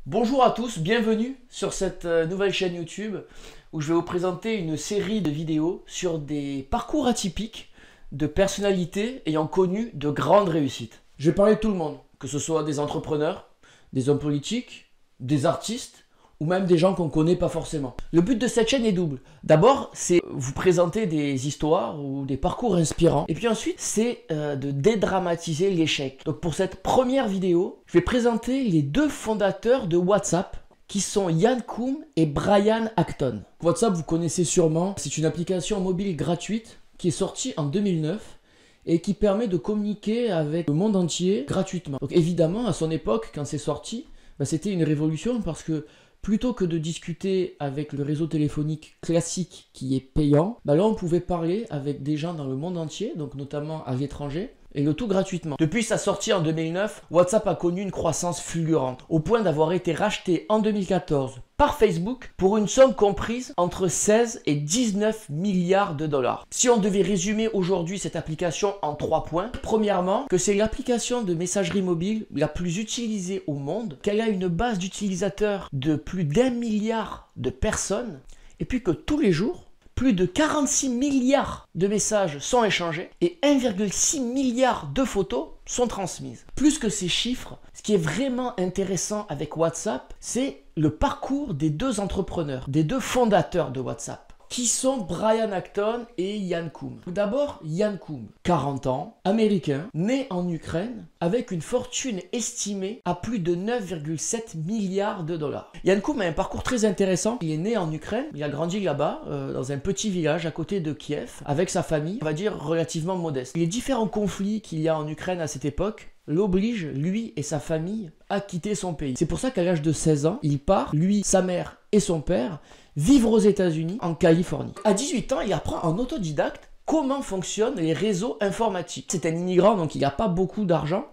Bonjour à tous, bienvenue sur cette nouvelle chaîne YouTube où je vais vous présenter une série de vidéos sur des parcours atypiques de personnalités ayant connu de grandes réussites. Je vais parler de tout le monde, que ce soit des entrepreneurs, des hommes politiques, des artistes ou même des gens qu'on ne connaît pas forcément. Le but de cette chaîne est double. D'abord, c'est vous présenter des histoires ou des parcours inspirants. Et puis ensuite, c'est de dédramatiser l'échec. Donc pour cette première vidéo, je vais présenter les deux fondateurs de WhatsApp qui sont Ian Coom et Brian Acton. WhatsApp, vous connaissez sûrement, c'est une application mobile gratuite qui est sortie en 2009 et qui permet de communiquer avec le monde entier gratuitement. Donc évidemment, à son époque, quand c'est sorti, c'était une révolution parce que plutôt que de discuter avec le réseau téléphonique classique qui est payant, là on pouvait parler avec des gens dans le monde entier, donc notamment à l'étranger, et le tout gratuitement. Depuis sa sortie en 2009, WhatsApp a connu une croissance fulgurante, au point d'avoir été racheté en 2014 par Facebook pour une somme comprise entre 16 et 19 milliards de dollars. Si on devait résumer aujourd'hui cette application en 3 points, premièrement, que c'est l'application de messagerie mobile la plus utilisée au monde, qu'elle a une base d'utilisateurs de plus d'1 milliard de personnes, et puis que tous les jours, plus de 46 milliards de messages sont échangés et 1,6 milliard de photos sont transmises. Plus que ces chiffres, ce qui est vraiment intéressant avec WhatsApp, c'est le parcours des deux entrepreneurs, des deux fondateurs de WhatsApp, qui sont Brian Acton et Ian Coom. D'abord, Ian Coom, 40 ans, américain, né en Ukraine, avec une fortune estimée à plus de 9,7 milliards de dollars. Ian Coom a un parcours très intéressant. Il est né en Ukraine, il a grandi là-bas, dans un petit village à côté de Kiev, avec sa famille, on va dire relativement modeste. Les différents conflits qu'il y a en Ukraine à cette époque l'oblige, lui et sa famille, à quitter son pays. C'est pour ça qu'à l'âge de 16 ans, il part, lui, sa mère et son père, vivre aux États-Unis, en Californie. À 18 ans, il apprend en autodidacte comment fonctionnent les réseaux informatiques. C'est un immigrant, donc il n'a pas beaucoup d'argent.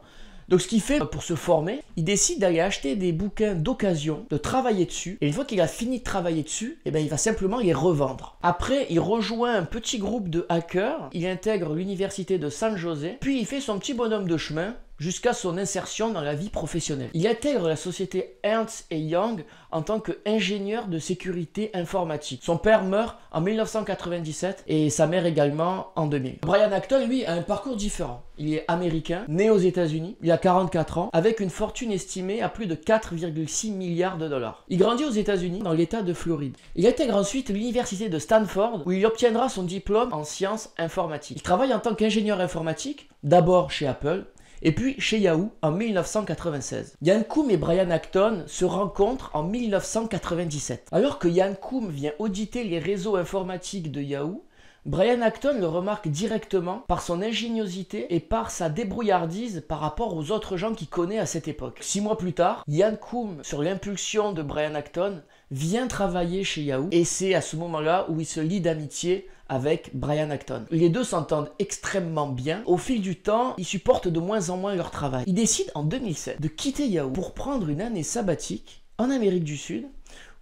Donc ce qu'il fait pour se former, il décide d'aller acheter des bouquins d'occasion, de travailler dessus. Et une fois qu'il a fini de travailler dessus, il va simplement les revendre. Après, il rejoint un petit groupe de hackers. Il intègre l'université de San José. Puis il fait son petit bonhomme de chemin jusqu'à son insertion dans la vie professionnelle. Il intègre la société Ernst Young en tant qu'ingénieur de sécurité informatique. Son père meurt en 1997 et sa mère également en 2000. Brian Acton, lui, a un parcours différent. Il est américain, né aux États-Unis, il a 44 ans, avec une fortune estimée à plus de 4,6 milliards de dollars. Il grandit aux États-Unis, dans l'État de Floride. Il intègre ensuite l'université de Stanford, où il obtiendra son diplôme en sciences informatiques. Il travaille en tant qu'ingénieur informatique, d'abord chez Apple, et puis chez Yahoo en 1996. Ian Coom et Brian Acton se rencontrent en 1997. Alors que Ian Coom vient auditer les réseaux informatiques de Yahoo, Brian Acton le remarque directement par son ingéniosité et par sa débrouillardise par rapport aux autres gens qu'il connaît à cette époque. 6 mois plus tard, Ian Coom, sur l'impulsion de Brian Acton, vient travailler chez Yahoo et c'est à ce moment-là où il se lie d'amitié avec Brian Acton. Les deux s'entendent extrêmement bien. Au fil du temps, ils supportent de moins en moins leur travail. Ils décident en 2007 de quitter Yahoo pour prendre une année sabbatique en Amérique du Sud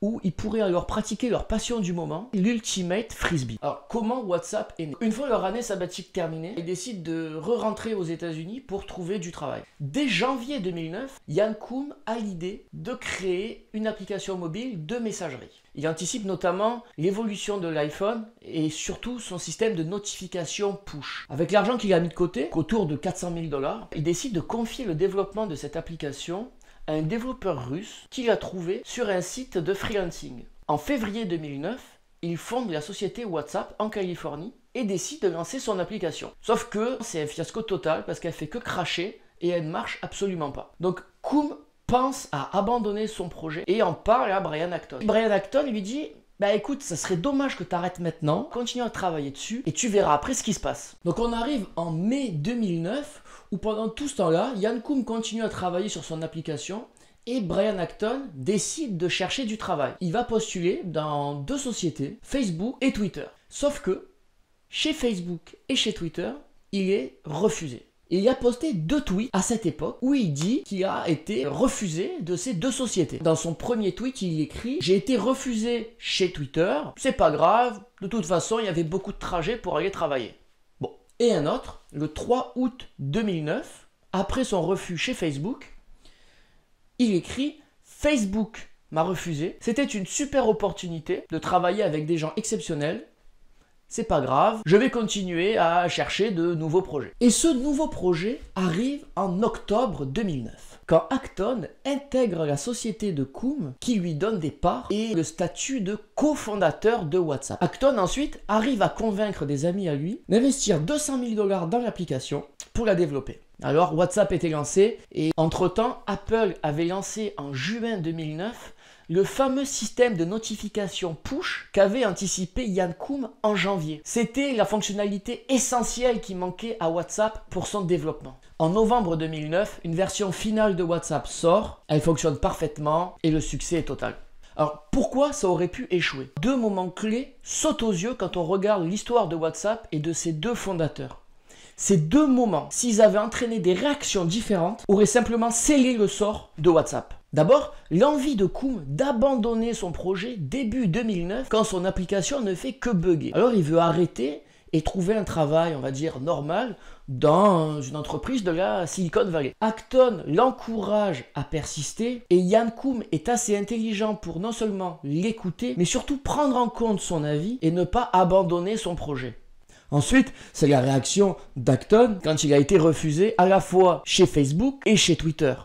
où ils pourraient alors pratiquer leur passion du moment, l'Ultimate Frisbee. Alors, comment WhatsApp est né? Une fois leur année sabbatique terminée, ils décident de re-rentrer aux États-Unis pour trouver du travail. Dès janvier 2009, Ian Coom a l'idée de créer une application mobile de messagerie. Il anticipe notamment l'évolution de l'iPhone et surtout son système de notification push. Avec l'argent qu'il a mis de côté, autour de 400 000 $, il décide de confier le développement de cette application à un développeur russe qu'il a trouvé sur un site de freelancing. En février 2009, il fonde la société WhatsApp en Californie et décide de lancer son application. Sauf que c'est un fiasco total parce qu'elle fait que cracher et elle ne marche absolument pas. Donc Coom pense à abandonner son projet et en parle à Brian Acton. Brian Acton lui dit écoute, ça serait dommage que tu arrêtes maintenant, continue à travailler dessus et tu verras après ce qui se passe. Donc on arrive en mai 2009 où pendant tout ce temps-là, Ian Coom continue à travailler sur son application et Brian Acton décide de chercher du travail. Il va postuler dans 2 sociétés, Facebook et Twitter. Sauf que chez Facebook et chez Twitter, il est refusé. Il a posté 2 tweets à cette époque où il dit qu'il a été refusé de ces 2 sociétés. Dans son premier tweet, il écrit « J'ai été refusé chez Twitter, c'est pas grave, de toute façon, il y avait beaucoup de trajets pour aller travailler. » Bon. Et un autre, le 3 août 2009, après son refus chez Facebook, il écrit Facebook m'a refusé. C'était une super opportunité de travailler avec des gens exceptionnels. C'est pas grave, je vais continuer à chercher de nouveaux projets. Et ce nouveau projet arrive en octobre 2009, quand Acton intègre la société de Koum qui lui donne des parts et le statut de cofondateur de WhatsApp. Acton ensuite arrive à convaincre des amis à lui d'investir 200 000 $ dans l'application pour la développer. Alors WhatsApp était lancé et entre-temps, Apple avait lancé en juin 2009 le fameux système de notification push qu'avait anticipé Ian Koum en janvier. C'était la fonctionnalité essentielle qui manquait à WhatsApp pour son développement. En novembre 2009, une version finale de WhatsApp sort, elle fonctionne parfaitement et le succès est total. Alors pourquoi ça aurait pu échouer? Deux moments clés sautent aux yeux quand on regarde l'histoire de WhatsApp et de ses deux fondateurs. Ces deux moments, s'ils avaient entraîné des réactions différentes, auraient simplement scellé le sort de WhatsApp. D'abord, l'envie de Koum d'abandonner son projet début 2009 quand son application ne fait que bugger. Alors il veut arrêter et trouver un travail, on va dire, normal dans une entreprise de la Silicon Valley. Acton l'encourage à persister et Ian Koum est assez intelligent pour non seulement l'écouter, mais surtout prendre en compte son avis et ne pas abandonner son projet. Ensuite, c'est la réaction d'Acton quand il a été refusé à la fois chez Facebook et chez Twitter.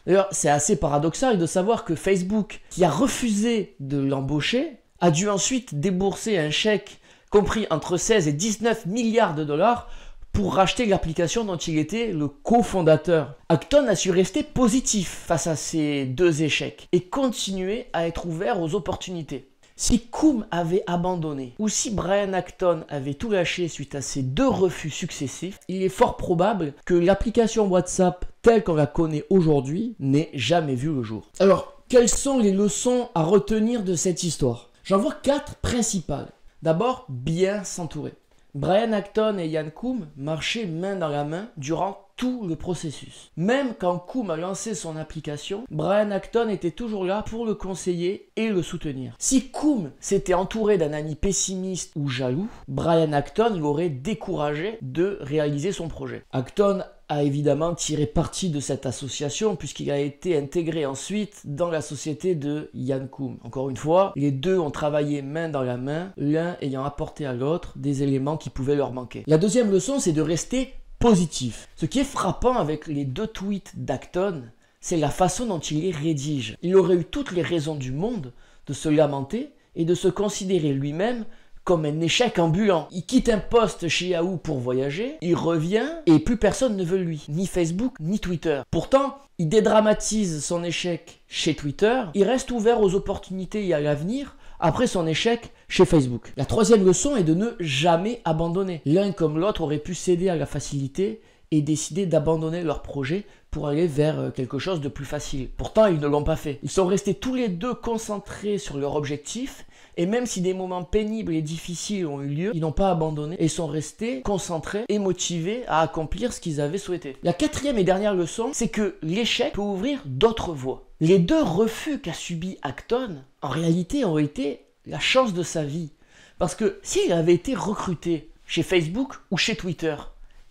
D'ailleurs, c'est assez paradoxal de savoir que Facebook, qui a refusé de l'embaucher, a dû ensuite débourser un chèque compris entre 16 et 19 milliards de dollars pour racheter l'application dont il était le cofondateur. Acton a su rester positif face à ces deux échecs et continuer à être ouvert aux opportunités. Si Koum avait abandonné ou si Brian Acton avait tout lâché suite à ces deux refus successifs, il est fort probable que l'application WhatsApp telle qu'on la connaît aujourd'hui n'ait jamais vu le jour. Alors, quelles sont les leçons à retenir de cette histoire? J'en vois 4 principales. D'abord, bien s'entourer. Brian Acton et Ian Koum marchaient main dans la main durant tout le processus. Même quand Koum a lancé son application, Brian Acton était toujours là pour le conseiller et le soutenir. Si Koum s'était entouré d'un ami pessimiste ou jaloux, Brian Acton l'aurait découragé de réaliser son projet. Acton a évidemment tiré parti de cette association puisqu'il a été intégré ensuite dans la société de Ian Koum. Encore une fois, les deux ont travaillé main dans la main, l'un ayant apporté à l'autre des éléments qui pouvaient leur manquer. La deuxième leçon, c'est de rester positif. Ce qui est frappant avec les deux tweets d'Acton, c'est la façon dont il les rédige. Il aurait eu toutes les raisons du monde de se lamenter et de se considérer lui-même comme un échec ambulant. Il quitte un poste chez Yahoo pour voyager, il revient et plus personne ne veut lui, ni Facebook ni Twitter. Pourtant, il dédramatise son échec chez Twitter, il reste ouvert aux opportunités et à l'avenir après son échec chez Facebook. La troisième leçon est de ne jamais abandonner. L'un comme l'autre aurait pu céder à la facilité et décider d'abandonner leur projet pour aller vers quelque chose de plus facile. Pourtant, ils ne l'ont pas fait. Ils sont restés tous les deux concentrés sur leur objectif et même si des moments pénibles et difficiles ont eu lieu, ils n'ont pas abandonné et sont restés concentrés et motivés à accomplir ce qu'ils avaient souhaité. La quatrième et dernière leçon, c'est que l'échec peut ouvrir d'autres voies. Les deux refus qu'a subi Acton, en réalité, ont été la chance de sa vie. Parce que s'il avait été recruté chez Facebook ou chez Twitter,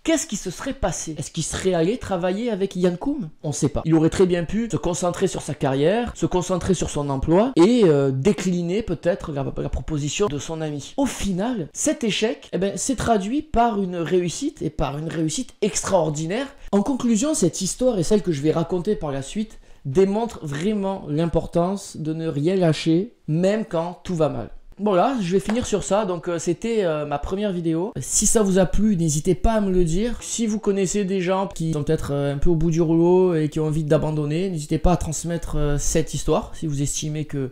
qu'est-ce qui se serait passé? Est-ce qu'il serait allé travailler avec Ian Koum? On ne sait pas. Il aurait très bien pu se concentrer sur sa carrière, se concentrer sur son emploi et décliner peut-être la proposition de son ami. Au final, cet échec s'est traduit par une réussite et par une réussite extraordinaire. En conclusion, cette histoire et celle que je vais raconter par la suite démontre vraiment l'importance de ne rien lâcher, même quand tout va mal. Bon là, je vais finir sur ça, donc c'était ma première vidéo. Si ça vous a plu, n'hésitez pas à me le dire. Si vous connaissez des gens qui sont peut-être un peu au bout du rouleau et qui ont envie d'abandonner, n'hésitez pas à transmettre cette histoire, si vous estimez que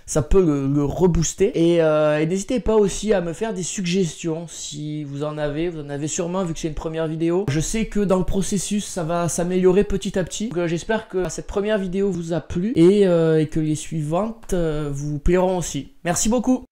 ça peut le rebooster. Et n'hésitez pas aussi à me faire des suggestions si vous en avez sûrement vu que c'est une première vidéo. Je sais que dans le processus, ça va s'améliorer petit à petit. Donc j'espère que cette première vidéo vous a plu et que les suivantes vous plairont aussi. Merci beaucoup.